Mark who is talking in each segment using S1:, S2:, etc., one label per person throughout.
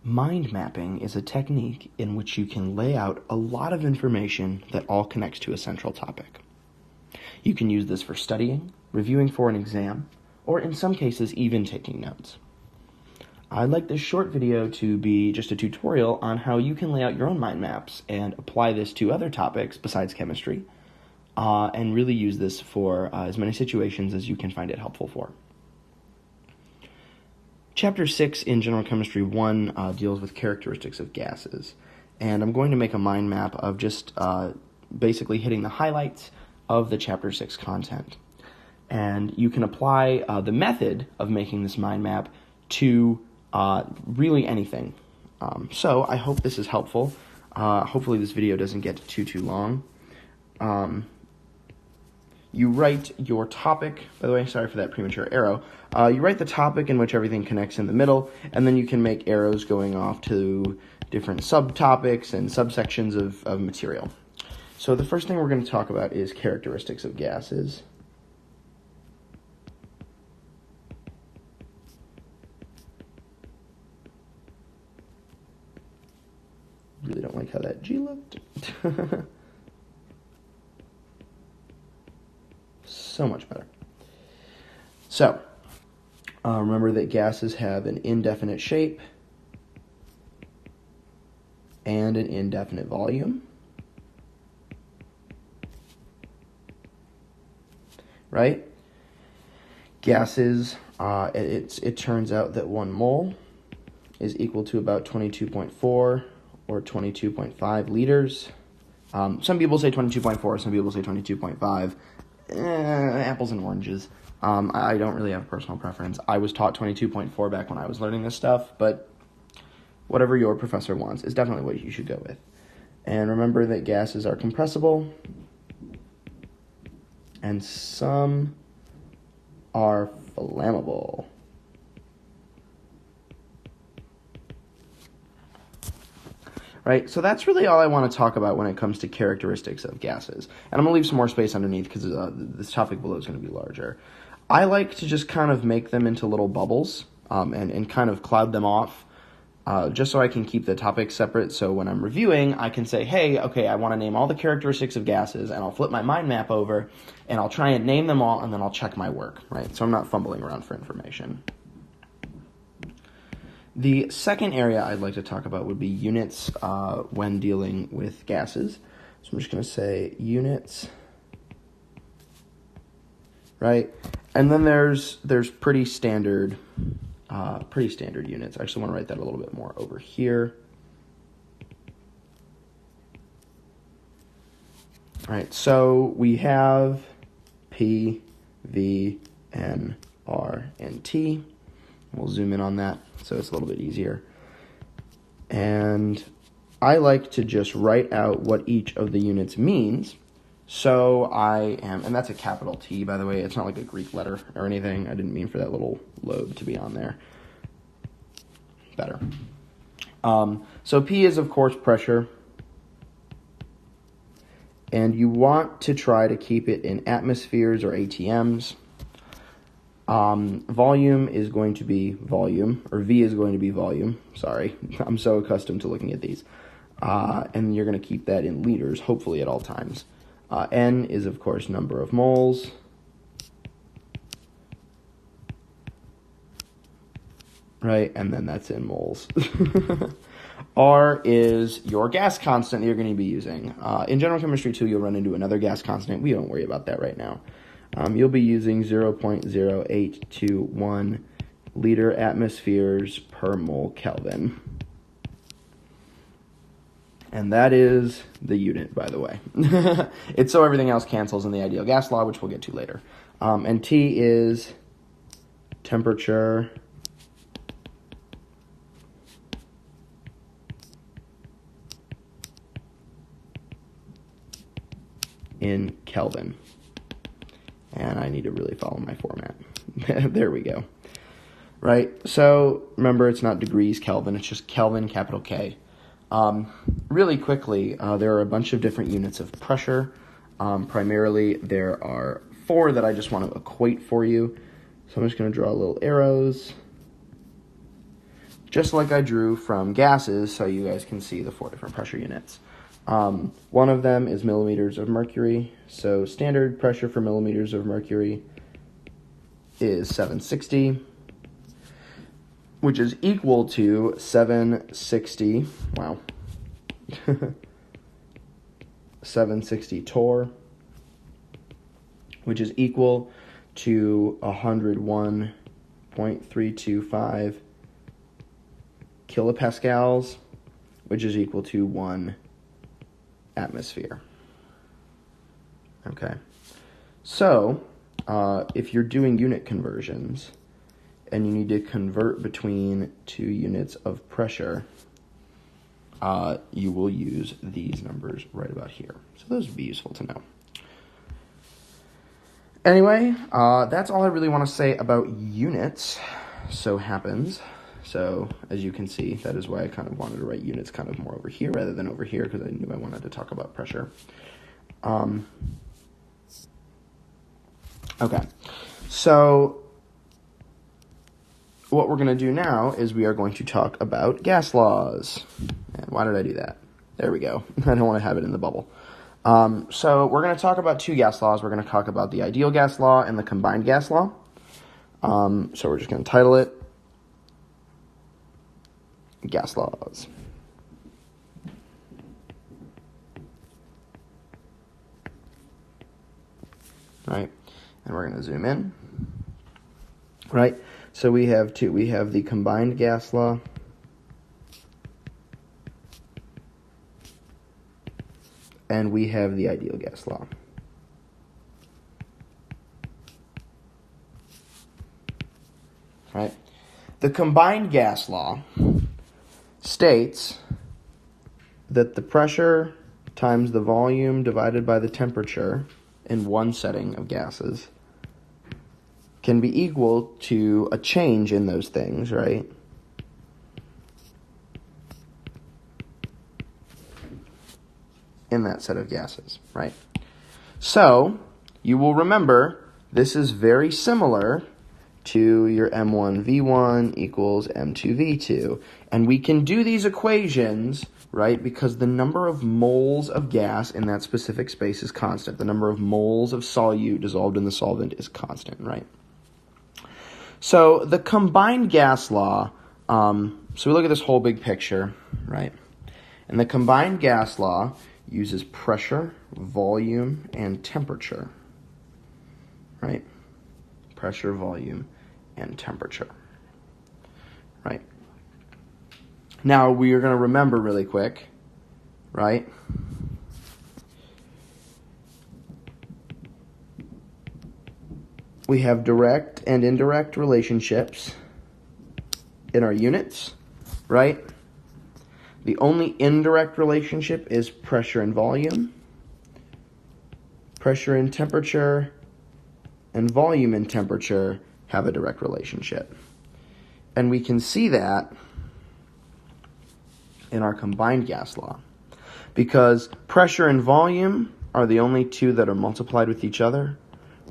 S1: Mind mapping is a technique in which you can lay out a lot of information that all connects to a central topic. You can use this for studying, reviewing for an exam, or in some cases even taking notes. I'd like this short video to be just a tutorial on how you can lay out your own mind maps and apply this to other topics besides chemistry, and really use this for as many situations as you can find it helpful for. Chapter 6 in General Chemistry 1 deals with characteristics of gases, and I'm going to make a mind map of just basically hitting the highlights of the Chapter 6 content. And you can apply the method of making this mind map to really anything. So I hope this is helpful. Hopefully this video doesn't get too long. You write your topic, by the way, sorry for that premature arrow. You write the topic in which everything connects in the middle, and then you can make arrows going off to different subtopics and subsections of material. So the first thing we're going to talk about is characteristics of gases. Really don't like how that G looked. So much better. So, remember that gases have an indefinite shape and an indefinite volume. Right? Gases, it turns out that 1 mole is equal to about 22.4 or 22.5 liters. Some people say 22.4, some people say 22.5. Apples and oranges. I don't really have a personal preference. I was taught 22.4 back when I was learning this stuff, but whatever your professor wants is definitely what you should go with. And remember that gases are compressible, and some are flammable. Right, so that's really all I want to talk about when it comes to characteristics of gases. And I'm going to leave some more space underneath because this topic below is going to be larger. I like to just kind of make them into little bubbles and kind of cloud them off just so I can keep the topics separate. So when I'm reviewing, I can say, hey, okay, I want to name all the characteristics of gases, and I'll flip my mind map over, and I'll try and name them all, and then I'll check my work, right? So I'm not fumbling around for information. The second area I'd like to talk about would be units when dealing with gases. So I'm just going to say units, right? And then there's pretty standard units. I actually want to write that a little bit more over here. All right, so we have P, V, N, R, and T. We'll zoom in on that so it's a little bit easier. And I like to just write out what each of the units means. So and that's a capital T, by the way. It's not like a Greek letter or anything. I didn't mean for that little lobe to be on there. Better. So P is, of course, pressure. And you want to try to keep it in atmospheres or ATMs. Volume is going to be volume, or V is going to be volume. Sorry, I'm so accustomed to looking at these. And you're going to keep that in liters, hopefully at all times. N is, of course, number of moles. Right, and then that's in moles. R is your gas constant that you're going to be using. In General Chemistry 2, you'll run into another gas constant. We don't worry about that right now. You'll be using 0.0821 liter atmospheres per mole Kelvin. And that is the unit, by the way. It's so everything else cancels in the ideal gas law, which we'll get to later. And T is temperature in Kelvin. And I need to really follow my format. There we go. Right, so remember it's not degrees Kelvin, it's just Kelvin, capital K. Really quickly, there are a bunch of different units of pressure. Primarily, there are 4 that I just want to equate for you. So I'm just going to draw little arrows. just like I drew from gases, so you guys can see the 4 different pressure units. One of them is millimeters of mercury, so standard pressure for millimeters of mercury is 760, which is equal to 760, wow, 760 torr, which is equal to 101.325 kilopascals, which is equal to 1 atmosphere. Okay, so if you're doing unit conversions and you need to convert between 2 units of pressure, you will use these numbers right about here. So those would be useful to know. Anyway, that's all I really want to say about units. So happens. So as you can see, that is why I kind of wanted to write units kind of more over here rather than over here, because I knew I wanted to talk about pressure. Okay, so what we're going to do now is we are going to talk about gas laws. And why did I do that? There we go. I don't want to have it in the bubble. So we're going to talk about 2 gas laws. We're going to talk about the ideal gas law and the combined gas law. So we're just going to title it Gas Laws. Right, and we're going to zoom in. Right, so we have 2. We have the combined gas law and we have the ideal gas law. Right, the combined gas law states that the pressure times the volume divided by the temperature in one setting of gases can be equal to a change in those things, right? In that set of gases, right? So, you will remember this is very similar to your M1V1 equals M2V2. And we can do these equations, right, because the number of moles of gas in that specific space is constant. The number of moles of solute dissolved in the solvent is constant, right? So the combined gas law, so we look at this whole big picture, right? And the combined gas law uses pressure, volume, and temperature, right? Pressure, volume, and temperature, right? Now, we are going to remember really quick, right? We have direct and indirect relationships in our units, right? The only indirect relationship is pressure and volume. Pressure and temperature and volume and temperature have a direct relationship. And we can see that in our combined gas law, because pressure and volume are the only 2 that are multiplied with each other.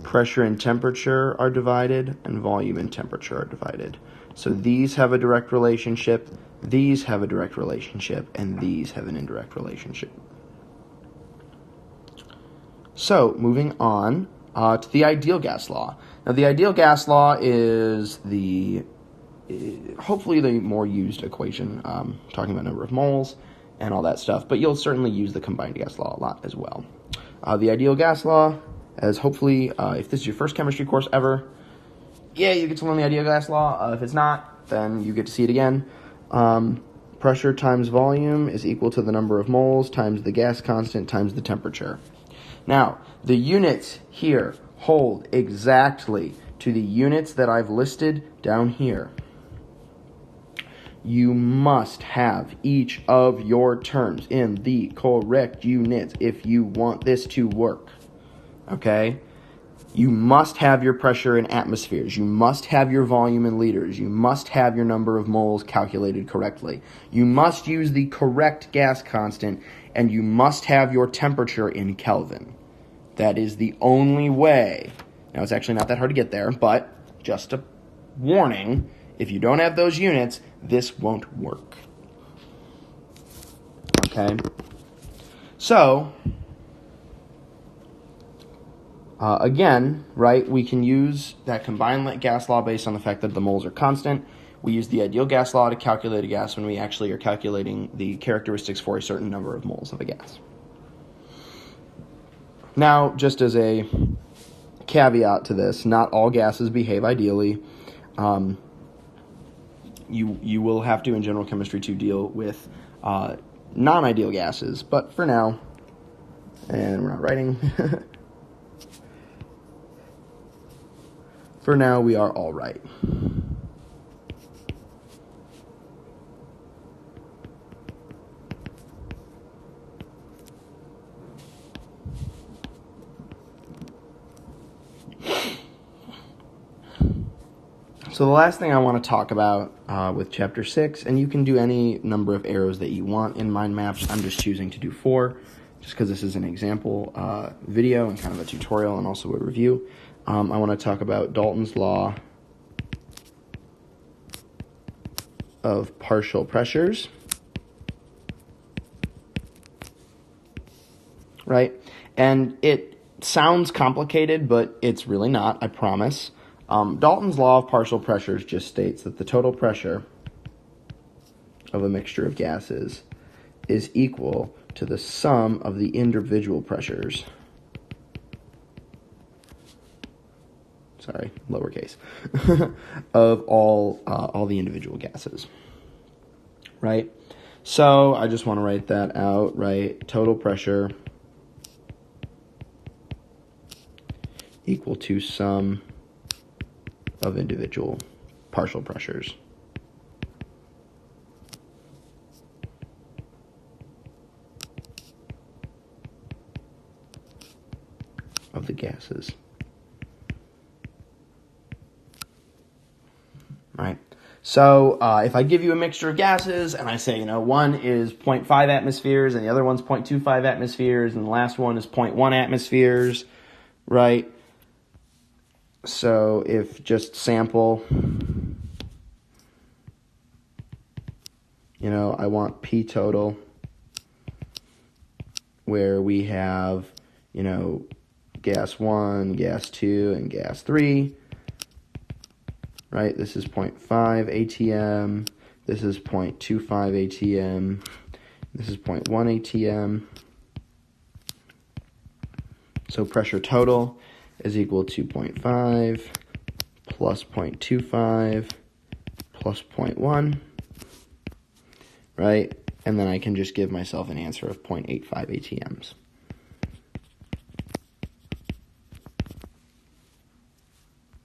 S1: Pressure and temperature are divided, and volume and temperature are divided. So these have a direct relationship, these have a direct relationship, and these have an indirect relationship. So, moving on to the ideal gas law. Now, the ideal gas law is hopefully the more used equation, talking about number of moles and all that stuff, but you'll certainly use the combined gas law a lot as well. The ideal gas law, as hopefully, if this is your first chemistry course ever, yeah, you get to learn the ideal gas law. If it's not, then you get to see it again. Pressure times volume is equal to the number of moles times the gas constant times the temperature. Now, the units here hold exactly to the units that I've listed down here. You must have each of your terms in the correct units if you want this to work. Okay? You must have your pressure in atmospheres. You must have your volume in liters. You must have your number of moles calculated correctly. You must use the correct gas constant, and you must have your temperature in Kelvin. That is the only way. Now, it's actually not that hard to get there, but just a warning, if you don't have those units, this won't work. Okay? So, again, right, we can use that combined gas law based on the fact that the moles are constant. We use the ideal gas law to calculate a gas when we actually are calculating the characteristics for a certain number of moles of a gas. Now, just as a caveat to this, not all gases behave ideally. You will have to, in general chemistry, to deal with non-ideal gases. But for now, and we're not writing, for now we are all right. So the last thing I want to talk about with Chapter 6, and you can do any number of arrows that you want in mind maps. I'm just choosing to do 4, just because this is an example video and kind of a tutorial and also a review. I want to talk about Dalton's law of partial pressures. Right? And it sounds complicated, but it's really not, I promise. Dalton's law of partial pressures just states that the total pressure of a mixture of gases is equal to the sum of the individual pressures. Sorry, lowercase. of all the individual gases. Right? So I just want to write that out, right? Total pressure equal to sum of individual partial pressures. Of the gases. Right? So if I give you a mixture of gases and I say, one is 0.5 atmospheres and the other one's 0.25 atmospheres and the last one is 0.1 atmospheres, right? So if just sample, I want P total where we have, gas 1, gas 2, and gas 3, right? This is 0.5 ATM, this is 0.25 ATM, this is 0.1 ATM. So pressure total is equal to 0.5 plus 0.25 plus 0.1, right? And then I can just give myself an answer of 0.85 ATMs.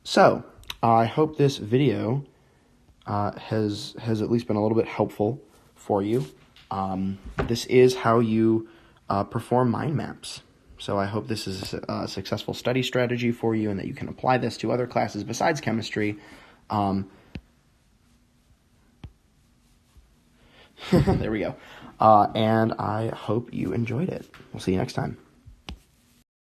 S1: So, I hope this video has at least been a little bit helpful for you. This is how you perform mind maps. So I hope this is a successful study strategy for you and that you can apply this to other classes besides chemistry. There we go. And I hope you enjoyed it. We'll see you next time.